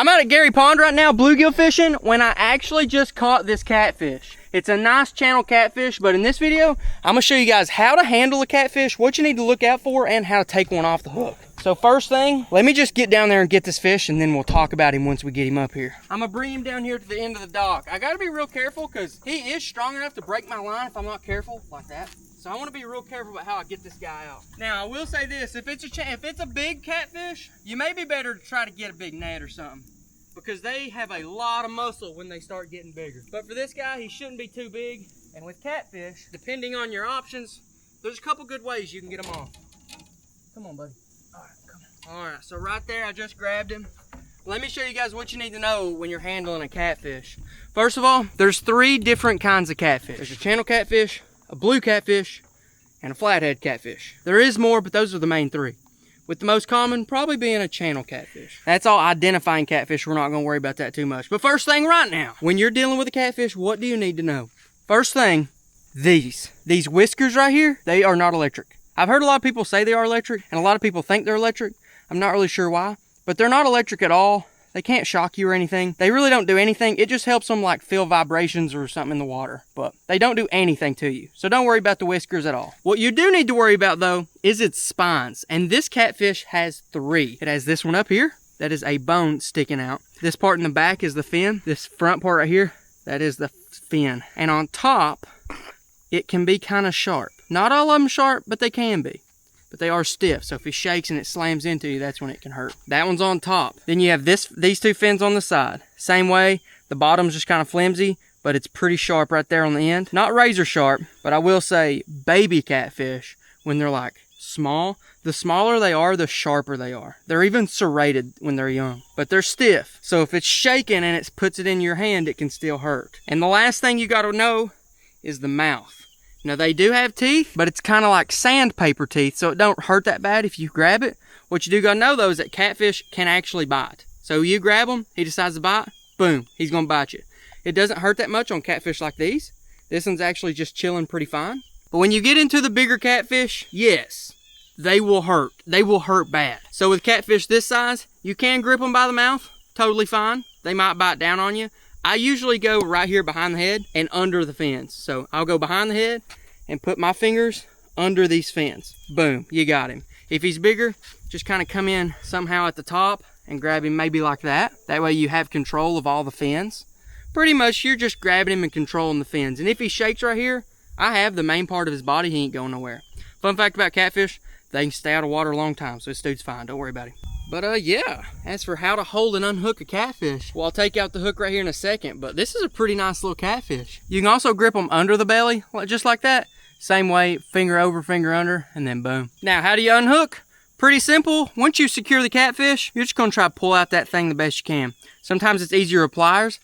I'm out at Gary Pond right now, bluegill fishing, when I actually just caught this catfish. It's a nice channel catfish, but in this video, I'm gonna show you guys how to handle a catfish, what you need to look out for, and how to take one off the hook. So first thing, let me just get down there and get this fish, and then we'll talk about him once we get him up here. I'm gonna bring him down here to the end of the dock. I gotta be real careful because he is strong enough to break my line if I'm not careful, like that. So I want to be real careful about how I get this guy out. Now I will say this, if it's a big catfish, you may be better to try to get a big net or something, because they have a lot of muscle when they start getting bigger. But for this guy, he shouldn't be too big. And with catfish, depending on your options, there's a couple good ways you can get them off. Come on, buddy. All right, come on. All right, so right there, I just grabbed him. Let me show you guys what you need to know when you're handling a catfish. First of all, there's 3 different kinds of catfish. There's a channel catfish, a blue catfish, and a flathead catfish. There is more, but those are the main 3. With the most common probably being a channel catfish. That's all identifying catfish. We're not gonna worry about that too much. But first thing right now, when you're dealing with a catfish, what do you need to know? First thing, these whiskers right here, they are not electric. I've heard a lot of people say they are electric, and a lot of people think they're electric. I'm not really sure why, but they're not electric at all. They can't shock you or anything. They really don't do anything. It just helps them like feel vibrations or something in the water, but they don't do anything to you. So don't worry about the whiskers at all. What you do need to worry about though is its spines. And this catfish has 3. It has this one up here. That is a bone sticking out. This part in the back is the fin. This front part right here, that is the fin. And on top, it can be kind of sharp. Not all of them sharp, but they can be. But they are stiff, so if it shakes and it slams into you, that's when it can hurt. That one's on top. Then you have these 2 fins on the side. Same way, the bottom's just kind of flimsy, but it's pretty sharp right there on the end. Not razor sharp, but I will say baby catfish, when they're like small, the smaller they are, the sharper they are. They're even serrated when they're young, but they're stiff. So if it's shaking and it puts it in your hand, it can still hurt. And the last thing you gotta know is the mouth. Now they do have teeth, but it's kind of like sandpaper teeth, so it don't hurt that bad if you grab it. What you do gotta know though is that catfish can actually bite. So you grab him, he decides to bite, boom, he's gonna bite you. It doesn't hurt that much on catfish like these. This one's actually just chilling pretty fine. But when you get into the bigger catfish, yes, they will hurt. They will hurt bad. So with catfish this size, you can grip them by the mouth, totally fine. They might bite down on you. I usually go right here behind the head and under the fins. So I'll go behind the head and put my fingers under these fins. Boom, you got him. If he's bigger, just kind of come in somehow at the top and grab him maybe like that. That way you have control of all the fins. Pretty much you're just grabbing him and controlling the fins. And if he shakes right here, I have the main part of his body, he ain't going nowhere. Fun fact about catfish, they can stay out of water a long time, so this dude's fine, don't worry about him. But yeah, as for how to hold and unhook a catfish, well, I'll take out the hook right here in a second, but this is a pretty nice little catfish. You can also grip them under the belly, just like that. Same way, finger over, finger under, and then boom. Now, how do you unhook? Pretty simple. Once you secure the catfish, you're just gonna try to pull out that thing the best you can. Sometimes it's easier with pliers.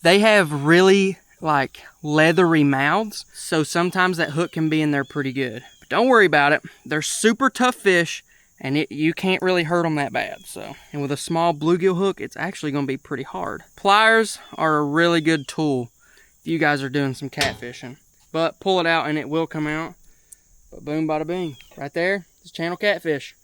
They have really like leathery mouths, so sometimes that hook can be in there pretty good. But don't worry about it. They're super tough fish, and you can't really hurt them that bad. So, and with a small bluegill hook, it's actually going to be pretty hard. Pliers are a really good tool if you guys are doing some catfishing. But pull it out and it will come out. But boom, bada bing. Right there, it's channel catfish.